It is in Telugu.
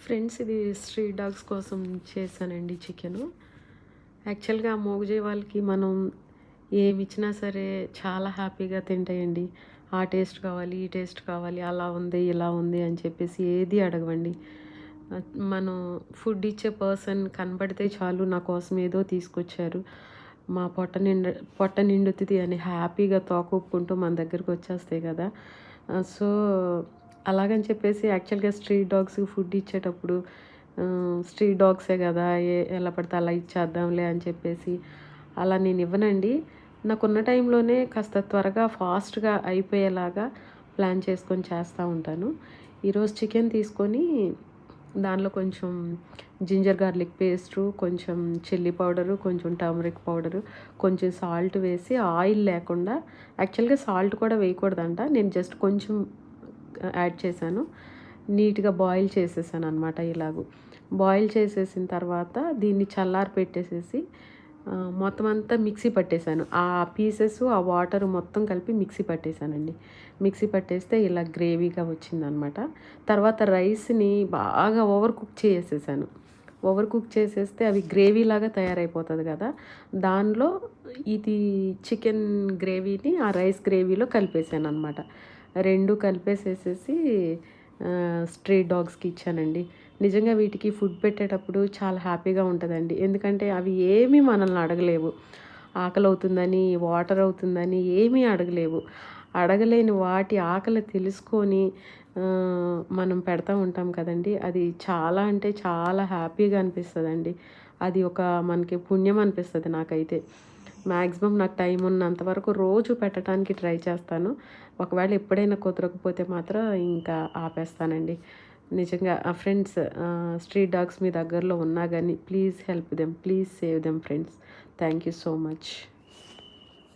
ఫ్రెండ్స్, ఇది స్ట్రీట్ డాగ్స్ కోసం చేశానండి చికెను. యాక్చువల్‌గా మూగజీవాలకి వాళ్ళకి మనం ఏమిచ్చినా సరే చాలా హ్యాపీగా తింటాయండి. ఆ టేస్ట్ కావాలి, ఈ టేస్ట్ కావాలి, అలా ఉంది, ఇలా ఉంది అని చెప్పేసి ఏది అడగవండి. మనం ఫుడ్ ఇచ్చే పర్సన్ కనపడితే చాలు నా కోసం ఏదో తీసుకొచ్చారు, మా పొట్ట నిండుతుంది అని హ్యాపీగా తోకూపుకుంటూ మన దగ్గరికి వచ్చేస్తాయి కదా. సో అలాగని చెప్పేసి యాక్చువల్‌గా స్ట్రీట్ డాగ్స్‌కి ఫుడ్ ఇచ్చేటప్పుడు స్ట్రీట్ డాగ్సే కదా, ఎలా పడితే అలా ఇచ్చేద్దాంలే అని చెప్పేసి అలా నేను ఇవ్వనండి. నాకున్న టైంలోనే కాస్త త్వరగా ఫాస్ట్‌గా అయిపోయేలాగా ప్లాన్ చేసుకొని చేస్తూ ఉంటాను. ఈరోజు చికెన్ తీసుకొని దానిలో కొంచెం జింజర్ గార్లిక్ పేస్టు, కొంచెం చిల్లీ పౌడరు, కొంచెం టర్మరిక్ పౌడరు, కొంచెం సాల్ట్ వేసి ఆయిల్ లేకుండా, యాక్చువల్‌గా సాల్ట్ కూడా వేయకూడదంట, నేను జస్ట్ కొంచెం యాడ్ చేశాను. నీట్‌గా బాయిల్ చేసేసాను అనమాట. బాయిల్ చేసేసిన తర్వాత దీన్ని చల్లారి పెట్టేసేసి మొత్తం అంతా మిక్సీ పట్టేశాను. ఆ పీసెస్, ఆ వాటర్ మొత్తం కలిపి మిక్సీ పట్టేశానండి. మిక్సీ పట్టేస్తే ఇలా గ్రేవీగా వచ్చిందనమాట. తర్వాత రైస్ని బాగా ఓవర్ కుక్ చేసేసాను. ఓవర్ కుక్ చేసేస్తే అవి గ్రేవీలాగా తయారైపోతుంది కదా. దానిలో ఇది చికెన్ గ్రేవీని ఆ రైస్ గ్రేవీలో కలిపేసాను అనమాట. రెండు కలిపేసేసేసి స్ట్రీట్ డాగ్స్కి ఇచ్చానండి. నిజంగా వీటికి ఫుడ్ పెట్టేటప్పుడు చాలా హ్యాపీగా ఉంటుందండి. ఎందుకంటే అవి ఏమీ మనల్ని అడగలేవు. ఆకలి అవుతుందని, వాటర్ అవుతుందని ఏమీ అడగలేవు. అడగలేని వాటి ఆకలి తెలుసుకొని మనం పెడతా ఉంటాం కదండి. అది చాలా అంటే చాలా హ్యాపీగా అనిపిస్తుందండి. అది ఒక మనకి పుణ్యం అనిపిస్తుంది నాకైతే. మ్యాక్సిమం నాకు టైం ఉన్నంత వరకు రోజు పెట్టడానికి ట్రై చేస్తాను. ఒకవేళ ఎప్పుడైనా కుదరకపోతే మాత్రం ఇంకా ఆపేస్తానండి. నిజంగా ఫ్రెండ్స్, స్ట్రీట్ డాగ్స్ మీ దగ్గరలో ఉన్నా కానీ please help them, please save them friends. Thank you so much.